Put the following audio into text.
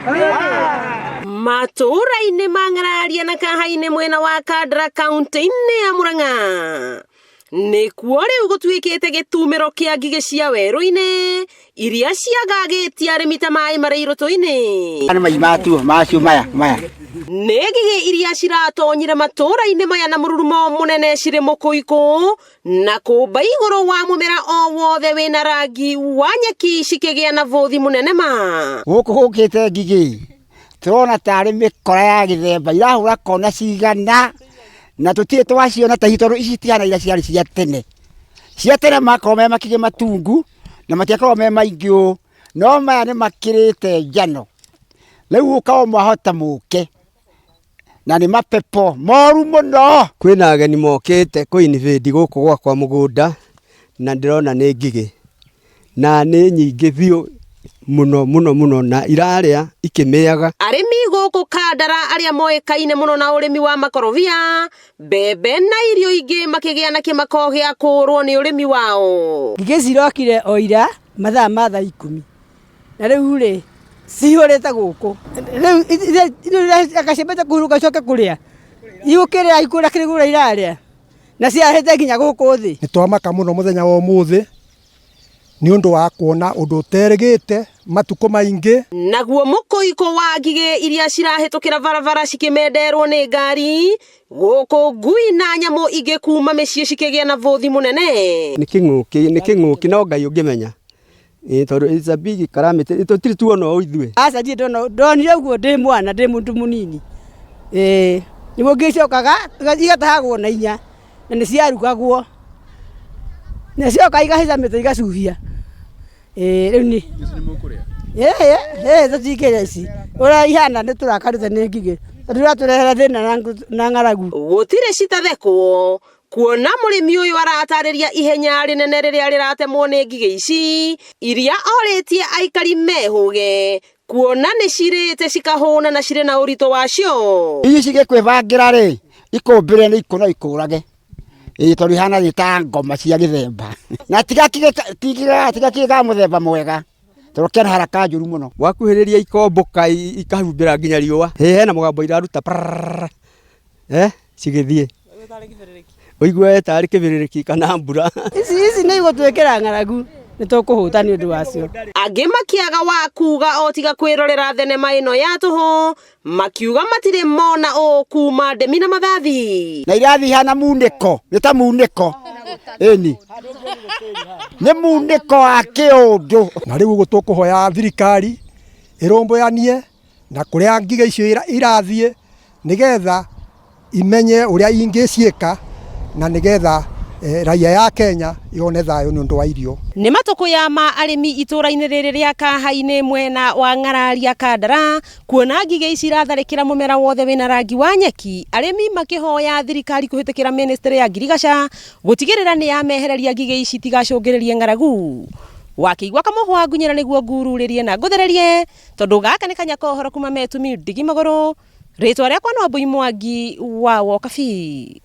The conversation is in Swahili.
Matũra-inĩ mang'araria na kahaine mwena wa Kandara kaunti-inĩ ya Murang'a nĩkuo rĩu gũtuĩkĩte gĩtumĩro kĩa ngigĩ cia werũ-inĩ iria ciagagĩtie arĩmi ta maĩ marĩ irũtũ-inĩ. Nĩ ngigĩ iria ciratonyire matũra-inĩ maya na mũrurumo mũnene cirĩ mũkũikũ na kũmba igũrũ wa mũmera o wothe wĩna rangi wa nyeki cikĩgĩa na vũthi mũnene ma. Gũkũ gũkĩte ngigĩ tũrona tarĩ mĩkora ya gĩthemba irahũra kona cigana na tũtirĩ twaciona ta tondũ ici tihana iria ciarĩ cia tene. Cia tene makorwo me makigĩ matungu na matiakorwo me maingĩ ũũ, no maya nĩ makĩrĩte njano. Rĩu ũkawa mwahota mũke na nĩ mapepo moru mũno. Kwĩna ageni mokĩte kũinibĩndi gũkũ gwakwa mũgũnda na ndĩrona nĩ ngigĩ na nĩ nyingĩ biũ muno na irarĩa ikĩmĩaga. Arĩmi gũkũ Kandara arĩa moĩkaine mũno na ũrĩmi wa makorobia, mbembe na irio ingĩ makĩgĩa na kĩmako gĩa kũrwo nĩ ũrĩmi wao. Ngigĩ cirokire o ira mathaa ma thaa 10 na rĩu rĩ cihũrĩte gũkũ. Rĩu akacembete kũhuruka coke kũrĩa igũkĩrĩa ikũra kĩrĩgũra irarĩa na ciahete nginya gũkũ thĩ. Nĩtwamaka mũno mũthenya wa ũmũthĩ nĩ ũndũ wa kuona ũndũ ũterĩgĩte matukũ maingĩ. Naguo mũkũiko wa ngigĩ iria cirahĩtũkĩra barabara cikĩmenderwo nĩ ngari, gũkũ ngui na nyamũ ingĩ kuma mĩciĩ cikĩgĩa na vũthi mũnene. Nĩ kĩng'ũki no Ngai ũngĩmenya. Tondũ it's a big calamity. Tũtirĩ tuona ũũ ithuĩ. Aca ndirĩ ndonire ũguo ndĩ mwana ndĩ mũndũ mũnini. Nĩguo ngĩcokaga igatahagwo na inya na nĩ ciarugagwo na cioka igahĩca mĩtĩ igacuhia. Rĩu nĩ tũtikĩrĩa ici ũrĩa ihana nĩ tũrakarĩte nĩ ngigĩ tondũ iratũrehera thĩna na ng'aragu. Gũtirĩ citathekwo kuona mũrĩmi ũyũ aratarĩria ihenya rĩnene rĩrĩa rĩratemwo nĩ ngigĩ ici iria orĩtie aikari mehũge kuona nĩ cirĩte cikahũna na cirĩ na ũritũ wacio. Ici cigĩkwĩbangĩra rĩ ikũmbĩre nĩ ikũno ikũrage. Tondũ ihana ta ngoma cia gĩthemba na tiga kĩga mũthemba mwega tondũ kĩana haraka njũru mũno. Wakuhĩrĩria ikombũka ikahumbĩra nginya riũa hena mũgambo iraruta cigĩthiĩ ũigue tarĩ kĩbĩrĩrĩki kana mbura. Ici nĩ igũtwĩkĩra ng'aragu nĩ tũkũhũta nĩ ũndũ wacio. Angĩ makĩaga wa kuga o tiga kwĩrorera thenema ĩno ya tũhũ makiuga matirĩ mona ũũ kuma ndemi na mathathi. Na irathi hana munĩko nĩ ta munĩko ĩni nĩ munĩko wa kĩũndũ. Na rĩu ũguo tũkũhoya thirikari ĩrũmbũyanie na kũrĩa ngigĩ icio irathiĩ nĩgetha imenye ũrĩa ingĩciĩka na nĩgetha raia ya Kenya yone thayũ nĩ ũndũ wa irio. Nĩ matũkũya ma arĩmi itũra-inĩ rĩrĩ rĩa Kahaine mwena wa Ng'araria Kandara kuona ngigĩ ici iratharĩkĩra mũmera wothe wĩna rangi wa nyeki, arĩmi makĩhoya thirikari kũhĩtũkĩra ministry ya ngirigaca gũtigĩrĩra nĩ yamehereria ngigĩ ici tigacũngĩrĩrie ng'aragu. Wakĩigua Kamũhwa Ngunyĩra nĩguo ngururĩrie na ngũthererie tondũ gaka nĩ Kanyakohoro kuma Metu Ndigi Magũrũ, rĩtwa rĩakwa no Mbui Mwangi wa Wokabi.